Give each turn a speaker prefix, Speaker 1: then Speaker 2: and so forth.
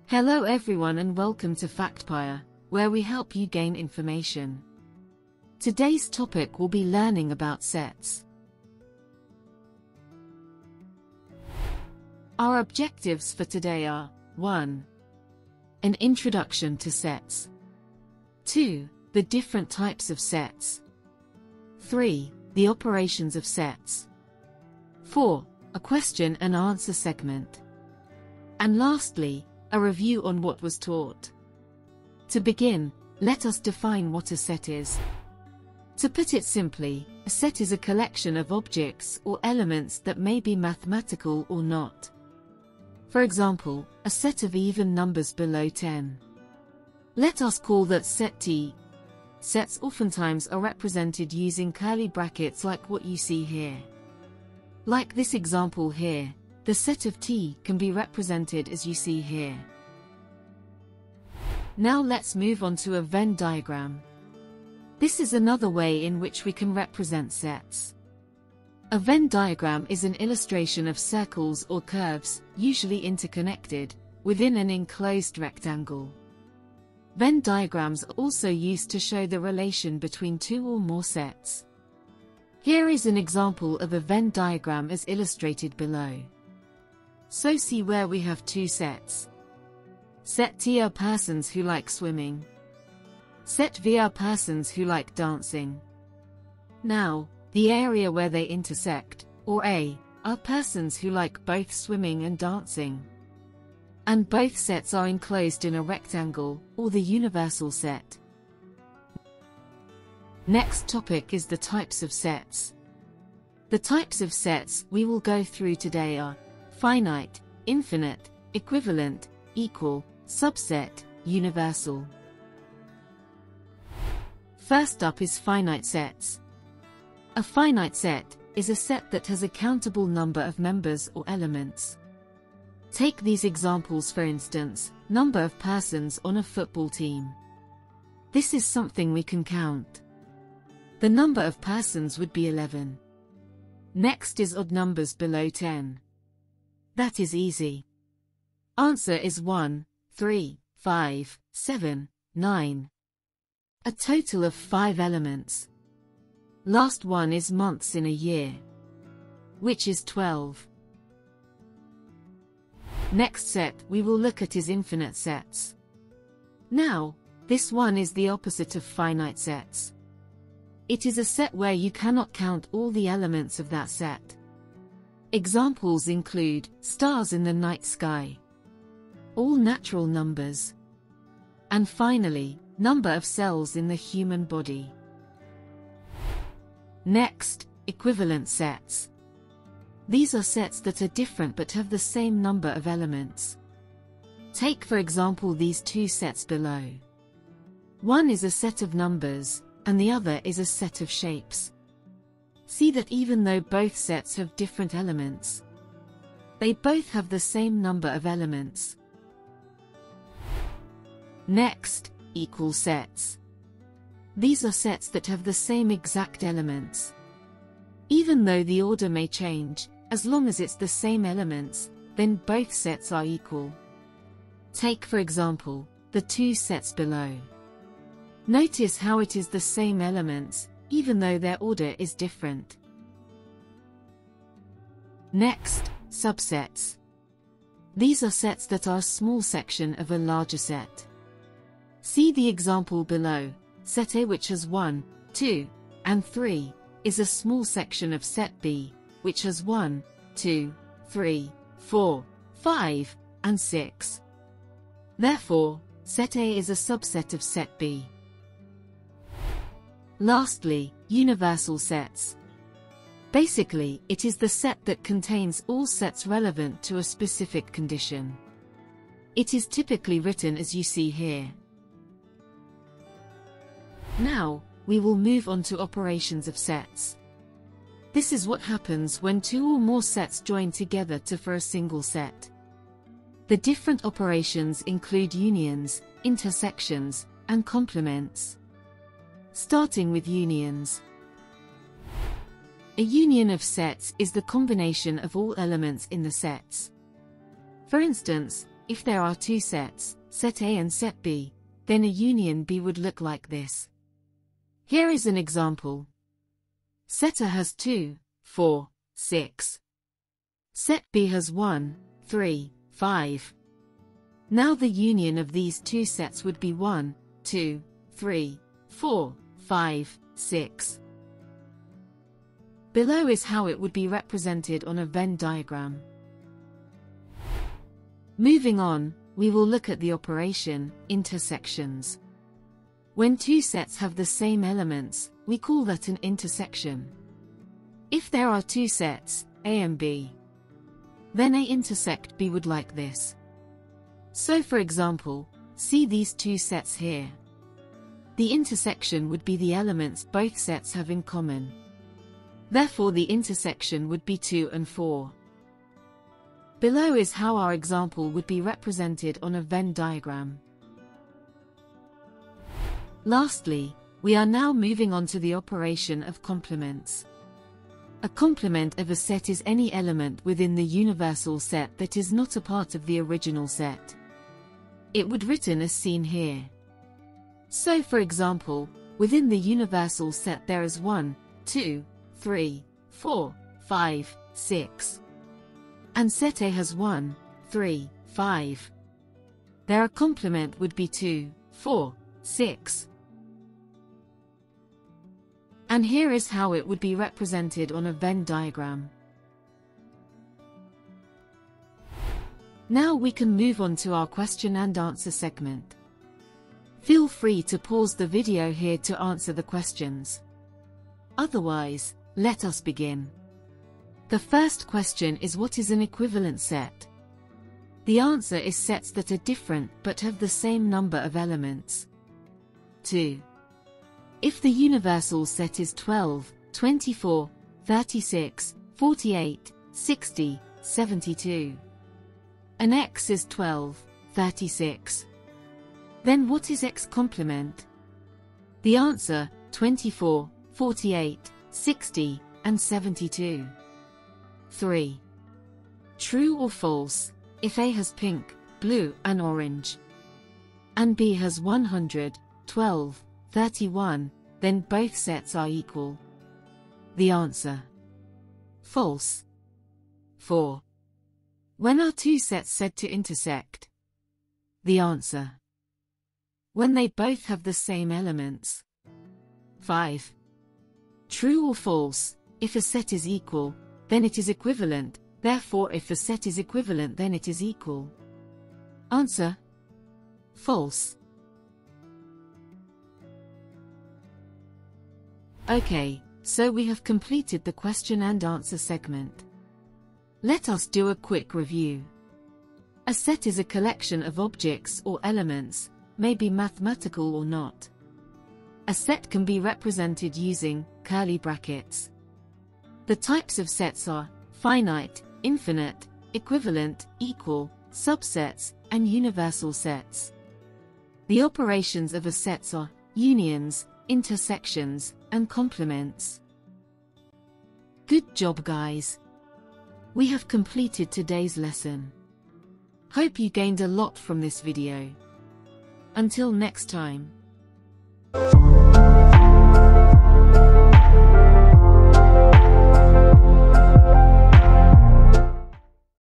Speaker 1: Hello everyone and welcome to FactPire, where we help you gain information. Today's topic will be learning about sets. Our objectives for today are 1. An introduction to sets. 2. The different types of sets. 3. The operations of sets. 4. A question and answer segment. And lastly, a review on what was taught. To begin, let us define what a set is. To put it simply, a set is a collection of objects or elements that may be mathematical or not. For example, a set of even numbers below 10. Let us call that set T. Sets oftentimes are represented using curly brackets like what you see here. Like this example here, the set of T can be represented as you see here. Now let's move on to a Venn diagram. This is another way in which we can represent sets. A Venn diagram is an illustration of circles or curves, usually interconnected, within an enclosed rectangle. Venn diagrams are also used to show the relation between two or more sets. Here is an example of a Venn diagram as illustrated below. So see where we have two sets. Set T are persons who like swimming. Set V are persons who like dancing. Now, the area where they intersect, or A, are persons who like both swimming and dancing. And both sets are enclosed in a rectangle, or the universal set. Next topic is the types of sets. The types of sets we will go through today are finite, infinite, equivalent, equal, subset, universal. First up is finite sets. A finite set is a set that has a countable number of members or elements. Take these examples for instance, number of persons on a football team. This is something we can count. The number of persons would be 11. Next is odd numbers below 10. That is easy. Answer is 1, 3, 5, 7, 9. A total of 5 elements. Last one is months in a year, which is 12. Next set we will look at is infinite sets. Now, this one is the opposite of finite sets. It is a set where you cannot count all the elements of that set. Examples include stars in the night sky, all natural numbers, and finally, number of cells in the human body. Next, equivalent sets. These are sets that are different but have the same number of elements. Take for example these two sets below. One is a set of numbers, and the other is a set of shapes. See that even though both sets have different elements, they both have the same number of elements. Next, equal sets. These are sets that have the same exact elements. Even though the order may change, as long as it's the same elements, then both sets are equal. Take for example, the two sets below. Notice how it is the same elements, even though their order is different. Next, subsets. These are sets that are a small section of a larger set. See the example below. Set A, which has 1, 2, and 3, is a small section of set B, which has 1, 2, 3, 4, 5, and 6. Therefore, set A is a subset of set B. Lastly, universal sets. Basically, it is the set that contains all sets relevant to a specific condition. It is typically written as you see here. Now, we will move on to operations of sets. This is what happens when two or more sets join together to form a single set. The different operations include unions, intersections, and complements. Starting with unions. A union of sets is the combination of all elements in the sets. For instance, if there are two sets, set A and set B, then a union B would look like this. Here is an example. Set A has 2, 4, 6. Set B has 1, 3, 5. Now the union of these two sets would be 1, 2, 3, 4, 5, 6. Below is how it would be represented on a Venn diagram. Moving on, we will look at the operation, intersections. When two sets have the same elements, we call that an intersection. If there are two sets, A and B, then A intersect B would like this. So for example, see these two sets here. The intersection would be the elements both sets have in common. Therefore the intersection would be 2 and 4. Below is how our example would be represented on a Venn diagram. Lastly, we are now moving on to the operation of complements. A complement of a set is any element within the universal set that is not a part of the original set. It would written as seen here. So for example, within the universal set there is 1, 2, 3, 4, 5, 6. And set A has 1, 3, 5. Their complement would be 2, 4, 6. And here is how it would be represented on a Venn diagram. Now we can move on to our question and answer segment. Feel free to pause the video here to answer the questions. Otherwise, let us begin. The first question is, what is an equivalent set? The answer is sets that are different but have the same number of elements. 2. If the universal set is 12, 24, 36, 48, 60, 72, and X is 12, 36, then what is X complement? The answer, 24, 48, 60, and 72. 3. True or false, if A has pink, blue, and orange, and B has 100, 12, 31, then both sets are equal. The answer, false. 4. When are two sets said to intersect? The answer, when they both have the same elements. 5. True or false, if a set is equal, then it is equivalent, therefore if a set is equivalent then it is equal. Answer, false. Okay, so we have completed the question and answer segment. Let us do a quick review. A set is a collection of objects or elements, may be mathematical or not. A set can be represented using curly brackets. The types of sets are finite, infinite, equivalent, equal, subsets, and universal sets. The operations of a set are unions, intersections, and complements. Good job, guys! We have completed today's lesson. Hope you gained a lot from this video. Until next time.